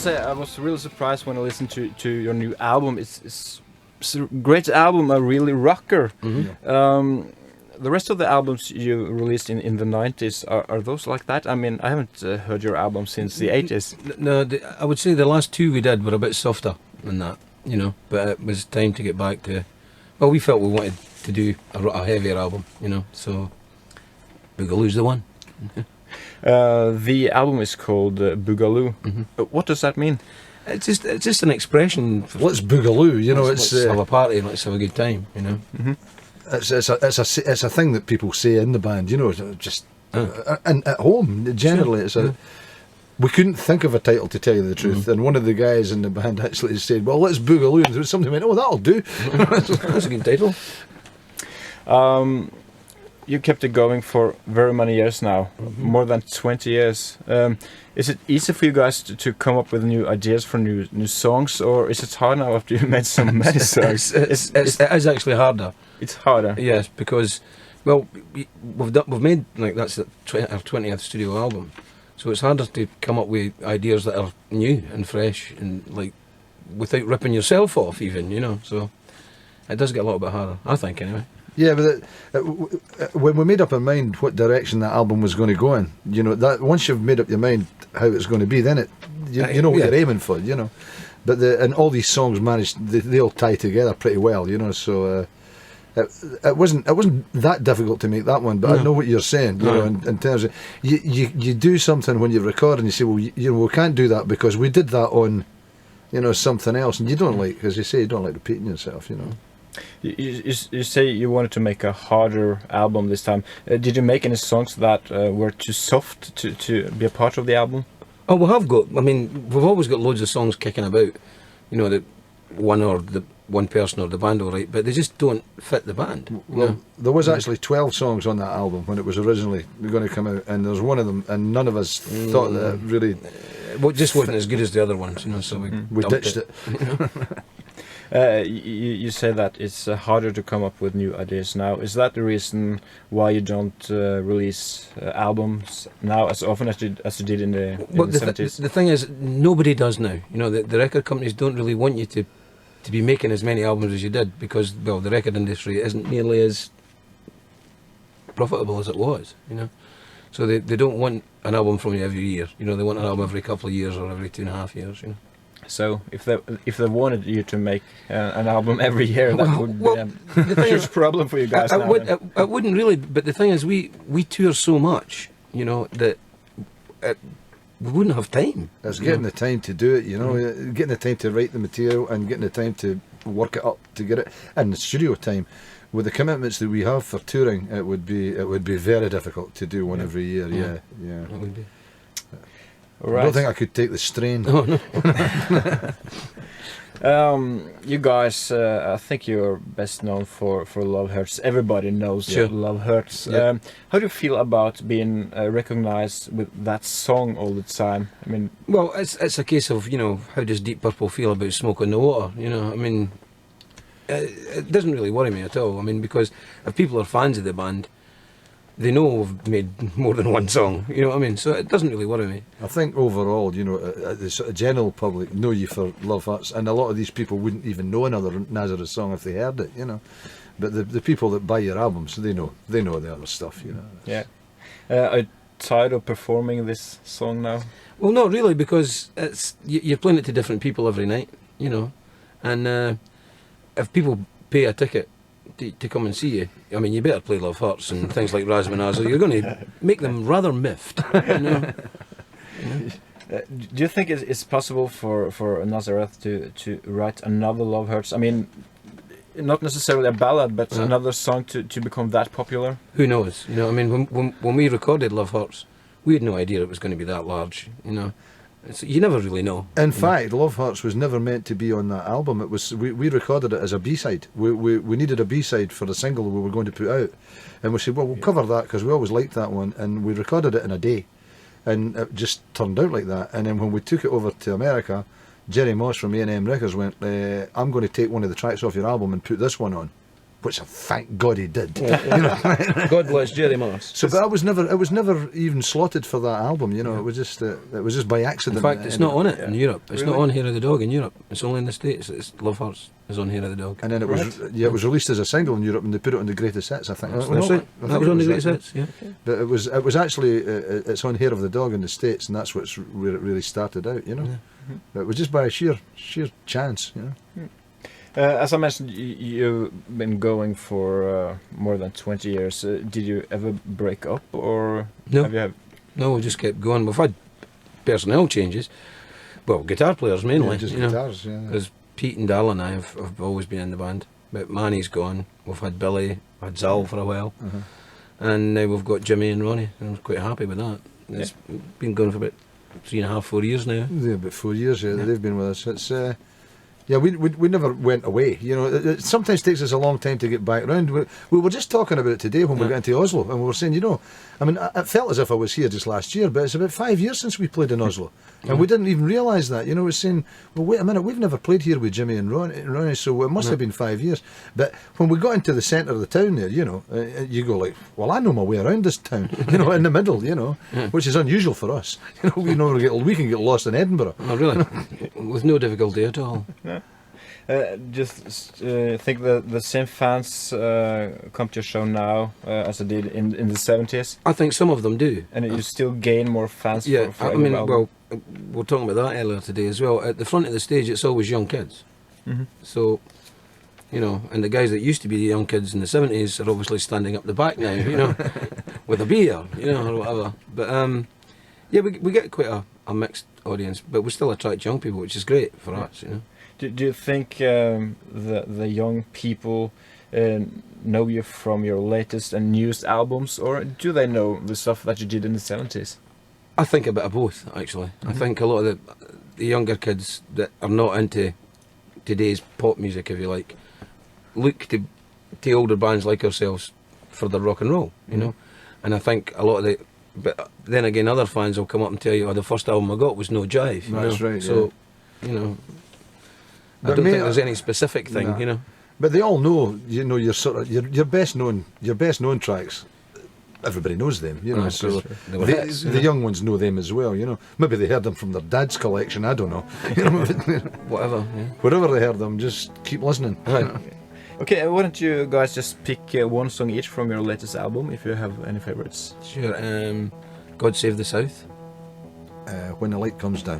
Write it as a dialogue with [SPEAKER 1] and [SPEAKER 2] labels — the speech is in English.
[SPEAKER 1] must say I was really surprised when I listened to your new album. It's a great album, a really rocker. The rest of the albums you released in the 90s, are those like that? I mean, I haven't heard your album since the 80s.
[SPEAKER 2] No, I would say the last two we did were a bit softer than that, you know, but it was time to get back to, well, we felt we wanted to do a heavier album, you know, so Boogaloo's the one.
[SPEAKER 1] The album is called Boogaloo. What does that mean?
[SPEAKER 2] It's just an expression.
[SPEAKER 3] Let's Boogaloo, you know,
[SPEAKER 2] let's have a party and let's have a good time, you know.
[SPEAKER 3] It's a thing that people say in the band, you know, just and at home generally. Sure. We couldn't think of a title, to tell you the truth, and one of the guys in the band actually said, "Well, let's Boogaloo." And somebody went, "Oh, that'll do."
[SPEAKER 2] That's a good title.
[SPEAKER 1] You kept it going for very many years now, more than 20 years. Is it easy for you guys to come up with new ideas for new songs, or is it hard now after you made so many songs?
[SPEAKER 2] It is actually harder.
[SPEAKER 1] It's harder.
[SPEAKER 2] Yes, because, well, we've made, like, that's our 20th studio album, so it's harder to come up with ideas that are new and fresh and, like, without ripping yourself off even, you know, so it does get a little bit harder, I think, anyway.
[SPEAKER 3] Yeah, but when we made up our mind what direction that album was going to go in, you know, that once you've made up your mind how it's going to be, then you know what you're aiming for, you know. But and all these songs they all tie together pretty well, you know. So it wasn't that difficult to make that one. But I know what you're saying, you know, in terms of you do something when you record and you say, well, you know, we can't do that because we did that on, you know, something else, and you don't like, as you say, you don't like repeating yourself, you know.
[SPEAKER 1] You say you wanted to make a harder album this time. Did you make any songs that were too soft to be a part of the album?
[SPEAKER 2] Oh, we have got. I mean, we've always got loads of songs kicking about. You know, that one person or the band will write, but they just don't fit the band.
[SPEAKER 3] Well, there was actually 12 songs on that album when it was originally going to come out, and there's one of them, and none of us thought that it really.
[SPEAKER 2] Well, just wasn't as good as the other ones, you know. So we
[SPEAKER 3] ditched it.
[SPEAKER 1] You say that it's harder to come up with new ideas now. Is that the reason why you don't release albums now as often as you did in the 70s?
[SPEAKER 2] The thing is, nobody does now. You know, the record companies don't really want you to be making as many albums as you did because, well, the record industry isn't nearly as profitable as it was, you know. So they don't want an album from you every year. You know, they want an album every couple of years or every 2.5 years, you know.
[SPEAKER 1] So if they wanted you to make an album every year, that would be a huge problem for you guys.
[SPEAKER 2] I wouldn't really, but the thing is, we tour so much, you know, that we wouldn't have time.
[SPEAKER 3] It's getting the time to do it, you know, getting the time to write the material and getting the time to work it up to get it, and the studio time. With the commitments that we have for touring, it would be very difficult to do one every year. Yeah.
[SPEAKER 2] It would be.
[SPEAKER 1] Right.
[SPEAKER 3] I don't think I could take the strain.
[SPEAKER 2] Oh,
[SPEAKER 1] no. You guys, I think you're best known for Love Hurts. Everybody knows Love Hurts.
[SPEAKER 3] Yeah.
[SPEAKER 1] How do you feel about being recognized with that song all the time? I mean,
[SPEAKER 2] well, it's a case of, you know, how does Deep Purple feel about Smoke on the Water? You know, I mean, it doesn't really worry me at all. I mean, because if people are fans of the band, they know we've made more than one song, you know what I mean? So it doesn't really worry me.
[SPEAKER 3] I think overall, you know, the sort of general public know you for Love Hurts, and a lot of these people wouldn't even know another Nazareth song if they heard it, you know. But the people that buy your albums, they know the other stuff, you know.
[SPEAKER 1] Yeah. Are you tired of performing this song now?
[SPEAKER 2] Well, not really, because you're playing it to different people every night, you know. And if people pay a ticket to come and see you, I mean, you better play Love Hurts and things like Razmanazzo. You're going to make them rather miffed, you know.
[SPEAKER 1] Do you think it's possible for Nazareth to write another Love Hurts? I mean, not necessarily a ballad, but another song to become that popular?
[SPEAKER 2] Who knows? You know, I mean, when we recorded Love Hurts, we had no idea it was going to be that large, you know. You never really know.
[SPEAKER 3] In fact, Love Hurts was never meant to be on that album. It was we recorded it as a B-side. We needed a B-side for the single we were going to put out, and we said, well, we'll cover that because we always liked that one, and we recorded it in a day, and it just turned out like that. And then when we took it over to America, Jerry Moss from A&M Records went, I'm going to take one of the tracks off your album and put this one on. which thank God he did.
[SPEAKER 2] God bless Jerry Morris.
[SPEAKER 3] So, but it was never even slotted for that album. You know, it was just by accident.
[SPEAKER 2] In fact, it's not on it in Europe. It's
[SPEAKER 1] Really?
[SPEAKER 2] not on Hair of the Dog in Europe. It's only in the States. It's Love Hurts is on Hair of the Dog.
[SPEAKER 3] And then it was released as a single in Europe, and they put it on the greatest hits. I think.
[SPEAKER 2] That's right. That was on the greatest hits. Yeah.
[SPEAKER 3] But it was actually it's on Hair of the Dog in the States, and that's where it really started out. You know, But it was just by sheer chance. You know.
[SPEAKER 1] As I mentioned, you've been going for more than 20 years. Did you ever break up, or
[SPEAKER 2] No.
[SPEAKER 1] have
[SPEAKER 2] No, we just kept going. We've had personnel changes. Well, guitar players mainly.
[SPEAKER 3] Just
[SPEAKER 2] you know.
[SPEAKER 3] guitars. Yeah.
[SPEAKER 2] Because Pete and Darrell and I have always been in the band. But Manny's gone. We've had Billy, had Zal for a while. And now we've got Jimmy and Ronnie. And I'm quite happy with that. It's been going for about 3.5, 4 years now.
[SPEAKER 3] Yeah, about 4 years. Yeah, they've been with us. It's we never went away. You know, it sometimes takes us a long time to get back around. We were just talking about it today when we got into Oslo, and we were saying, you know, I mean, it felt as if I was here just last year, but it's about 5 years since we played in Oslo, and we didn't even realise that. You know, we're saying, well, wait a minute, we've never played here with Jimmy and Ronnie, so it must have been 5 years. But when we got into the centre of the town there, you know, you go like, well, I know my way around this town, you know, in the middle, you know, which is unusual for us. You know, we can get lost in Edinburgh.
[SPEAKER 2] Oh, really? With no difficulty at all.
[SPEAKER 1] just think that the same fans come to your show now as they did in the 70s,
[SPEAKER 2] I think some of them do.
[SPEAKER 1] and you still gain more fans.
[SPEAKER 2] Yeah,
[SPEAKER 1] for
[SPEAKER 2] I
[SPEAKER 1] every
[SPEAKER 2] mean,
[SPEAKER 1] album.
[SPEAKER 2] well, we were talking about that earlier today as well. At the front of the stage, it's always young kids. So, you know, and the guys that used to be the young kids in the 70s are obviously standing up the back now, you know, with a beer, you know, or whatever. But, yeah, we get quite a mixed audience, but we still attract young people, which is great for us, you know.
[SPEAKER 1] Do you think the young people know you from your latest and newest albums, or do they know the stuff that you did in the 70s?
[SPEAKER 2] I think a bit of both, actually. I think a lot of the younger kids that are not into today's pop music, if you like, look to older bands like ourselves for their rock and roll, you know. And I think a lot of but then again, other fans will come up and tell you, oh, the first album I got was No Jive. You
[SPEAKER 3] That's
[SPEAKER 2] know?
[SPEAKER 3] right,
[SPEAKER 2] So, you know, I
[SPEAKER 3] But
[SPEAKER 2] don't
[SPEAKER 3] mate,
[SPEAKER 2] think there's any specific thing,
[SPEAKER 3] nah.
[SPEAKER 2] you know.
[SPEAKER 3] But they all know, you know, your best known tracks. Everybody knows them, you know.
[SPEAKER 2] That's
[SPEAKER 3] So
[SPEAKER 2] true. They were hits,
[SPEAKER 3] the young ones know them as well, you know. Maybe they heard them from their dad's collection. I don't know. You know,
[SPEAKER 2] Whatever. Yeah.
[SPEAKER 3] wherever they heard them, just keep listening.
[SPEAKER 1] Okay, why don't you guys just pick one song each from your latest album, if you have any favorites?
[SPEAKER 2] Sure. God Save the South.
[SPEAKER 3] When the light comes down.